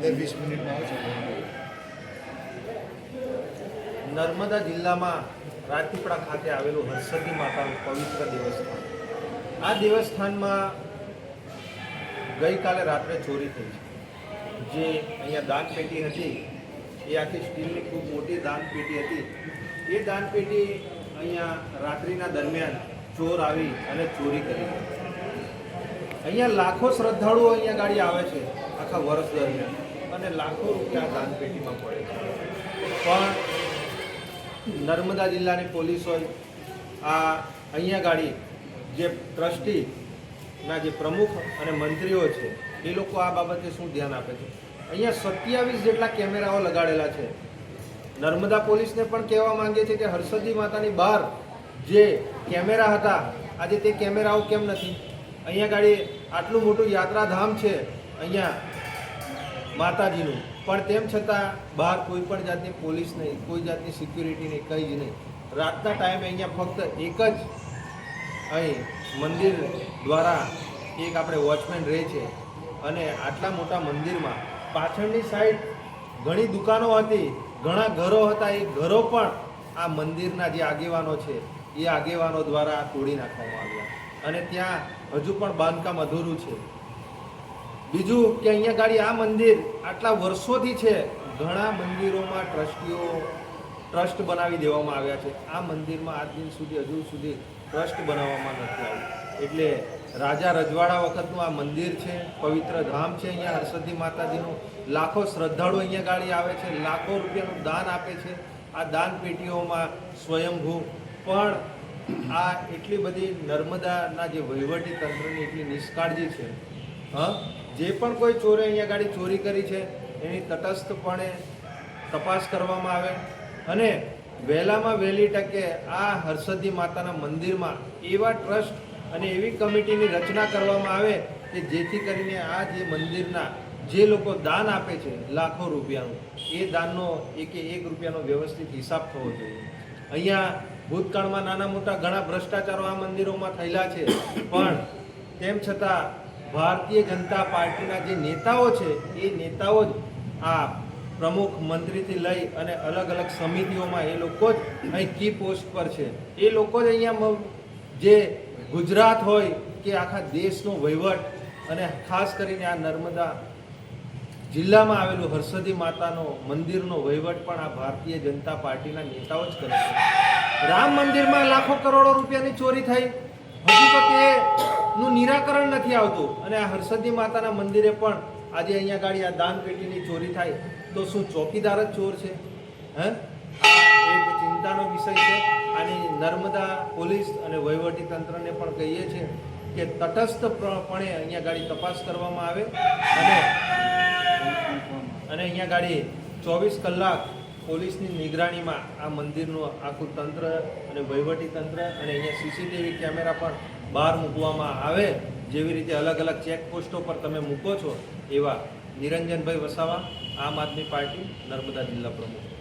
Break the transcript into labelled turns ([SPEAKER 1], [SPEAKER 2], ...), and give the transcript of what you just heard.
[SPEAKER 1] 15-20 મિનિટમાં આવશે.
[SPEAKER 2] નર્મદા જિલ્લામાં રાજપીપળા ખાતે આવેલું હરસદી માતાનું પવિત્ર દેવસ્થાન. આ દેવસ્થાનમાં ગઈકાલે રાત્રે ચોરી થઈ છે. જે અહીંયા દાનપેટી હતી એ આખી સ્ટીલની ખૂબ મોટી દાનપેટી હતી. એ દાનપેટી અહીંયા રાત્રિના દરમિયાન ચોર આવી અને ચોરી કરી. અહીંયા લાખો શ્રદ્ધાળુઓ અહીંયા ગાડી આવે છે આખા વર્ષ દરમિયાન અને લાખો રૂપિયા દાનપેટીમાં પડે છે. પણ નર્મદા જિલ્લાની પોલીસ હોય, આ અહીંયા ગાડી જે ટ્રસ્ટીના જે પ્રમુખ અને મંત્રીઓ છે એ લોકો આ બાબતે શું ધ્યાન આપે છે? અહીંયા 27 જેટલા કેમેરાઓ લગાડેલા છે. નર્મદા પોલીસને પણ કહેવા માંગે છે કે હરસદી માતાની બહાર જે કેમેરા હતા આજે તે કેમેરાઓ કેમ નથી? અહીંયા ગાડી આટલું મોટું યાત્રાધામ છે અહીંયા માતાજીનું, પણ તેમ છતાં બહાર કોઈ પણ જાતની પોલીસ નહીં, કોઈ જાતની સિક્યુરિટી નહીં, કંઈ જ નહીં. રાતના ટાઈમે અહીંયા ફક્ત એક જ અહીં મંદિર દ્વારા એક આપણે વોચમેન રહે છે અને આટલા મોટા મંદિરમાં પાછળની સાઈડ ઘણી દુકાનો હતી, ઘણા ઘરો હતા. એ ઘરો પણ આ મંદિરના જે આગેવાનો છે એ આગેવાનો દ્વારા તોડી નાખવામાં આવ્યા અને ત્યાં હજુ પણ બાંધકામ અધૂરું છે. બીજું કે અહીંયા ગાડી આ મંદિર આટલા વર્ષોથી છે. ઘણા મંદિરોમાં ટ્રસ્ટ બનાવી દેવામાં આવ્યા છે. આ મંદિરમાં આજ દિન સુધી હજુ સુધી ટ્રસ્ટ બનાવવામાં નથી આવ્યું. એટલે રાજા રજવાડા વખતનું આ મંદિર છે, પવિત્ર ધામ છે અહીંયા હરસદી માતાજીનું. લાખો શ્રદ્ધાળુ અહીંયા ગાડી આવે છે, લાખો રૂપિયાનું દાન આપે છે. આ દાન પેટીઓમાં સ્વયંભૂ પણ આ એટલી બધી નર્મદાના જે વહીવટી તંત્રની એટલી નિષ્કાળજી છે. જે પણ કોઈ ચોરે અહીંયા ગાડી ચોરી કરી છે એની તટસ્થપણે તપાસ કરવામાં આવે અને વહેલામાં વહેલી તકે આ હરસદી માતાના મંદિરમાં એવા ટ્રસ્ટ અને એવી કમિટીની રચના કરવામાં આવે કે જેથી કરીને આ જે મંદિરના જે લોકો દાન આપે છે લાખો રૂપિયાનું, એ દાનનો એક રૂપિયાનો વ્યવસ્થિત હિસાબ થવો જોઈએ. અહીંયા ભૂતકાળમાં નાના મોટા ઘણા ભ્રષ્ટાચારો આ મંદિરોમાં થયેલા છે, પણ તેમ છતાં ભારતીય જનતા પાર્ટીના જે નેતાઓ છે એ નેતાઓ જ આ પ્રમુખ મંત્રીથી લઈ અને અલગ અલગ સમિતિઓમાં એ લોકો જ અહીં કી પોસ્ટ પર છે. એ લોકો જ અહીંયા જે ગુજરાત હોય કે આખા દેશનો વહીવટ અને ખાસ કરીને આ નર્મદા જિલ્લામાં આવેલું હરસદી માતાનો મંદિરનો વહીવટ પણ આ ભારતીય જનતા પાર્ટીના નેતાઓ જ કરે છે. રામ મંદિરમાં લાખો કરોડો રૂપિયાની ચોરી થઈ, હજુ તો તેનું નિરાકરણ નથી આવતું અને આ હરસદી માતાના મંદિરે પણ આજે અહીંયા ગાડી આ દાન પેટીની ચોરી થાય તો શું ચોકીદાર જ ચોર છે? આ એક ચિંતાનો વિષય છે. આની નર્મદા પોલીસ અને વહીવટી તંત્રને પણ કહીએ છીએ કે તટસ્થપણે અહીંયા ગાડી તપાસ કરવામાં આવે અને અહીંયા ગાડી 24 કલાક પોલીસની નિગરાણીમાં આ મંદિરનું આખું તંત્ર અને વહીવટી તંત્ર અને અહીંયા સીસીટીવી કેમેરા પણ બહાર મૂકવામાં આવે. જેવી રીતે અલગ અલગ ચેકપોસ્ટો પર તમે મૂકો છો એવા નિરંજનભાઈ વસાવા, આમ આદમી પાર્ટી, નર્મદા જિલ્લા પ્રમુખ.